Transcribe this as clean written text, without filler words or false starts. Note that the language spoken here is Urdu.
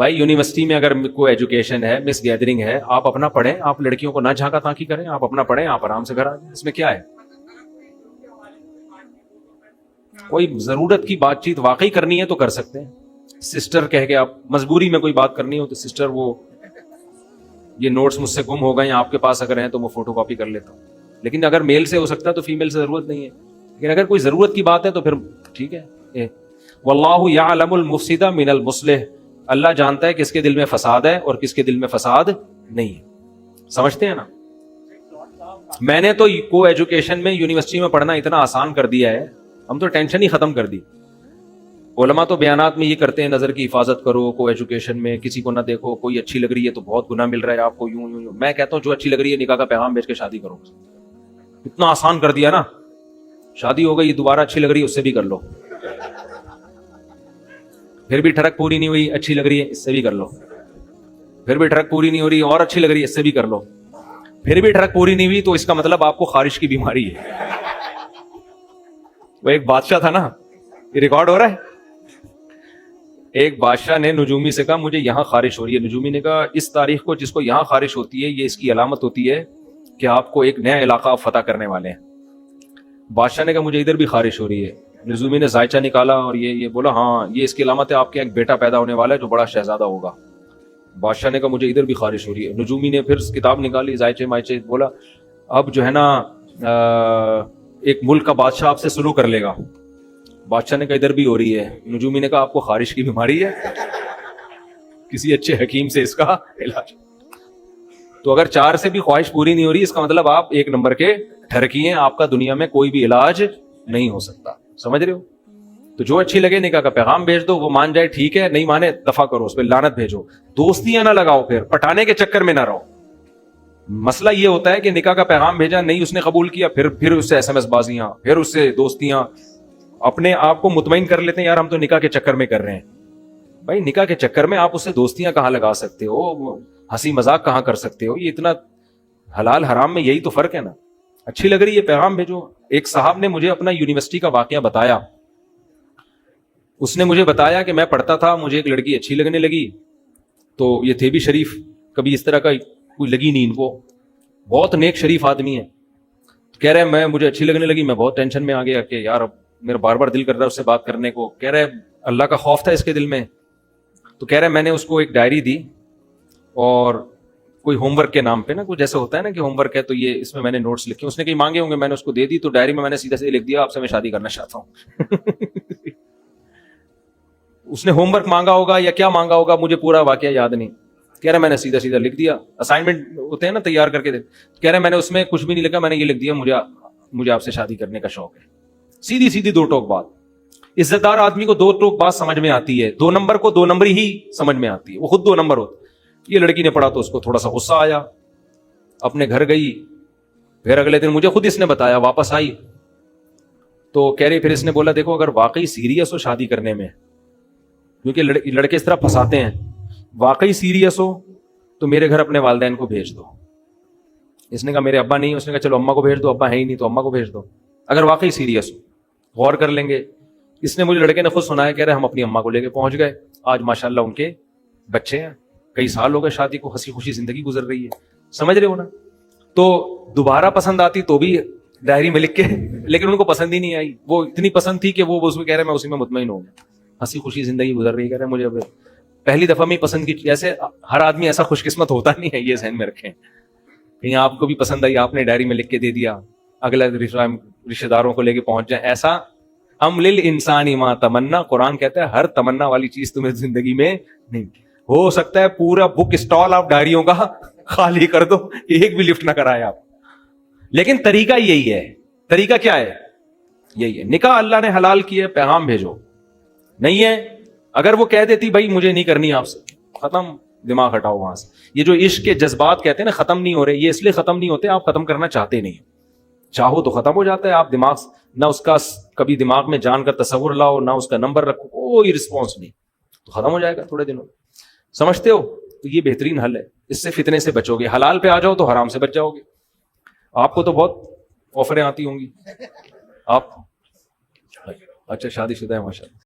بھائی یونیورسٹی میں اگر کوئی ایجوکیشن ہے، مس گیدرنگ ہے، آپ اپنا پڑھیں، آپ لڑکیوں کو نہ جھانکا تاکی کریں، آپ اپنا پڑھیں، آپ آرام سے گھر آ جائیں، اس میں کیا ہے؟ کوئی ضرورت کی بات چیت واقعی کرنی ہے تو کر سکتے ہیں، سسٹر کہہ کے آپ مجبوری میں کوئی بات کرنی ہو تو سسٹر وہ یہ نوٹس مجھ سے گم ہو گئے ہیں آپ کے پاس اگر ہیں تو وہ فوٹو کاپی کر لیتا ہوں، لیکن اگر میل سے ہو سکتا ہے تو فیمیل سے ضرورت نہیں ہے، لیکن اگر کوئی ضرورت کی بات ہے تو پھر ٹھیک ہے۔ واللہ یعلم المفسد من المصلح، اللہ جانتا ہے کس کے دل میں فساد ہے اور کس کے دل میں فساد نہیں ہے، سمجھتے ہیں نا؟ میں نے تو کو ایجوکیشن میں یونیورسٹی میں پڑھنا اتنا آسان کر دیا ہے، ہم تو ٹینشن ہی ختم کر دی۔ علماء تو بیانات میں یہ کرتے ہیں نظر کی حفاظت کرو، کو ایجوکیشن میں کسی کو نہ دیکھو، کوئی اچھی لگ رہی ہے تو بہت گناہ مل رہا ہے آپ کو، یوں یوں یوں۔ میں کہتا ہوں جو اچھی لگ رہی ہے نکاح کا پیغام بھیج کے شادی کرو، اتنا آسان کر دیا نا، شادی ہو گئی، دوبارہ اچھی لگ رہی ہے اس سے بھی کر لو، پھر بھی ٹھڑک پوری نہیں ہوئی، اچھی لگ رہی ہے اس سے بھی کر لو، پھر بھی ٹھڑک پوری نہیں ہو رہی اور اچھی لگ رہی ہے اس سے بھی کر لو، پھر بھی ٹھڑک پوری نہیں ہوئی تو اس کا مطلب آپ کو خارش کی بیماری ہے۔ وہ ایک بادشاہ تھا نا، یہ ریکارڈ ہو رہا ہے، ایک بادشاہ نے نجومی سے کہا مجھے یہاں خارش ہو رہی ہے، نجومی نے کہا اس تاریخ کو جس کو یہاں خارش ہوتی ہے یہ اس کی علامت ہوتی ہے کہ آپ کو ایک نیا علاقہ آپ فتح کرنے والے ہیں۔ بادشاہ نے کہا مجھے ادھر بھی خارش ہو رہی ہے، نجومی نے ذائچہ نکالا اور یہ بولا ہاں یہ اس کی علامت ہے، آپ کے ایک بیٹا پیدا ہونے والا ہے جو بڑا شہزادہ ہوگا۔ بادشاہ نے کہا مجھے ادھر بھی خارش ہو رہی ہے، نجومی نے پھر کتاب نکالی، ذائچے مائچے، بولا اب جو ہے نا ایک ملک کا بادشاہ آپ سے سلوک کر لے گا۔ بادشاہ نے کہا ادھر بھی ہو رہی ہے، نجومی نے کہا آپ کو خارش کی بیماری ہے، کسی اچھے حکیم سے اس کا علاج۔ تو اگر 4 سے بھی خواہش پوری نہیں ہو رہی اس کا مطلب آپ ایک نمبر کے ٹھرکی ہیں، آپ کا دنیا میں کوئی بھی علاج نہیں ہو سکتا، سمجھ رہے ہو؟ تو جو اچھی لگے نکاح کا پیغام بھیج دو، وہ مان جائے ٹھیک ہے، نہیں مانے دفع کرو، اس پہ لعنت بھیجو، دوستیاں نہ لگاؤ، پھر پٹانے کے چکر میں نہ رہو۔ مسئلہ یہ ہوتا ہے کہ نکاح کا پیغام بھیجا، نہیں اس نے قبول کیا، پھر اس سے ایس ایم ایس بازیاں، پھر اس سے دوستیاں، اپنے آپ کو مطمئن کر لیتے ہیں یار ہم تو نکاح کے چکر میں کر رہے ہیں۔ بھائی نکاح کے چکر میں آپ اس سے دوستیاں کہاں لگا سکتے ہو، ہنسی مذاق کہاں کر سکتے ہو؟ یہ اتنا حلال حرام میں یہی تو فرق ہے نا۔ اچھی لگ رہی ہے پیغام بھیجو۔ ایک صاحب نے مجھے اپنا یونیورسٹی کا واقعہ بتایا، اس نے مجھے بتایا کہ میں پڑھتا تھا، مجھے ایک لڑکی اچھی لگنے لگی، تو یہ تھے بھی شریف، کبھی اس طرح کا کوئی لگی نہیں ان کو، بہت نیک شریف آدمی ہے۔ کہہ رہے مجھے اچھی لگنے لگی، میں بہت ٹینشن میں آ گیا کہ یار اب میرا بار بار دل کر رہا ہے اس سے بات کرنے کو۔ کہہ رہے اللہ کا خوف تھا اس کے دل میں، تو کہہ رہے میں نے اس کو ایک ڈائری دی اور کوئی ہوم ورک کے نام پہ نا، کچھ جیسے ہوتا ہے نا کہ ہوم ورک ہے تو یہ اس میں نے نوٹس لکھے، اس نے کہیں مانگے ہوں گے، میں نے اس کو دے دی، تو ڈائری میں نے سیدھا سے لکھ دیا آپ سے میں شادی کرنا چاہتا ہوں۔ اس نے ہوم ورک مانگا ہوگا یا کیا مانگا ہوگا، مجھے پورا واقعہ یاد نہیں۔ کہہ رہے میں نے سیدھا سیدھا لکھ دیا، اسائنمنٹ ہوتے ہیں نا تیار کر کے دے، کہہ رہے میں نے اس میں کچھ بھی نہیں لکھا، میں نے یہ لکھ دیا مجھے آپ سے شادی کرنے کا شوق ہے۔ سیدھی سیدھی 2 ٹوک بات۔ عزت دار آدمی کو 2 ٹوک بات سمجھ میں آتی ہے، 2 نمبر کو 2 نمبر ہی سمجھ میں آتی ہے، وہ خود 2 نمبر ہوتا۔ یہ لڑکی نے پڑھا تو اس کو تھوڑا سا غصہ آیا، اپنے گھر گئی، پھر اگلے دن مجھے خود اس نے بتایا، واپس آئی تو کہہ رہی، پھر اس نے بولا دیکھو اگر واقعی سیریس ہو شادی کرنے میں، کیونکہ لڑکے اس طرح پھنساتے ہیں، واقعی سیریس ہو تو میرے گھر اپنے والدین کو بھیج دو۔ اس نے کہا میرے ابا نہیں، اس نے کہا چلو اماں کو بھیج دو، ابا ہے ہی نہیں تو اماں کو بھیج دو، اگر واقعی سیریس ہو غور کر لیں گے۔ اس نے مجھے لڑکے نے خود سنایا، کہہ رہے ہم اپنی اماں کو لے کے پہنچ گئے، آج ماشاءاللہ ان کے بچے ہیں، کئی سال ہو گئے شادی کو، ہنسی خوشی زندگی گزر رہی ہے، سمجھ رہے ہو نا؟ تو دوبارہ پسند آتی تو بھی ڈائری میں لکھ کے، لیکن ان کو پسند ہی نہیں آئی، وہ اتنی پسند تھی کہ وہ اس میں کہہ رہے میں اسی میں مطمئن ہوں گا، ہنسی خوشی زندگی گزر رہی ہے، کہہ رہے مجھے پہلی دفعہ میں پسند کی۔ جیسے ہر آدمی ایسا خوش قسمت ہوتا نہیں ہے، یہ ذہن میں رکھیں، کہیں آپ کو بھی پسند آئی، آپ نے ڈائری میں لکھ کے دے دیا، اگلا رشتہ داروں کو لے کے پہنچ جائیں، ایسا ام للانسان ما تمنا، قرآن کہتا ہے ہر تمنا والی چیز تمہیں زندگی میں نہیں۔ ہو سکتا ہے پورا بک اسٹال آپ ڈائریوں کا خالی کر دو، ایک بھی لفٹ نہ کرائے آپ، لیکن طریقہ یہی ہے۔ طریقہ کیا ہے؟ یہی ہے، نکاح اللہ نے حلال کیا ہے، پیغام بھیجو۔ نہیں ہے اگر وہ کہہ دیتی بھائی مجھے نہیں کرنی آپ سے، ختم، دماغ ہٹاؤ وہاں سے۔ یہ جو عشق کے جذبات کہتے ہیں نا ختم نہیں ہو رہے، یہ اس لیے ختم نہیں ہوتے آپ ختم کرنا چاہتے نہیں، چاہو تو ختم ہو جاتا ہے۔ آپ دماغ نہ اس کا کبھی دماغ میں جان کا تصور لاؤ، نہ اس کا نمبر رکھو، کوئی رسپانس نہیں، تو ختم ہو جائے گا تھوڑے دنوں، سمجھتے ہو؟ تو یہ بہترین حل ہے، اس سے فتنے سے بچو گے، حلال پہ آ جاؤ تو حرام سے بچ جاؤ گے۔ آپ کو تو بہت آفریں آتی ہوں گی، آپ اچھا شادی شدہ ہے ماشاءاللہ۔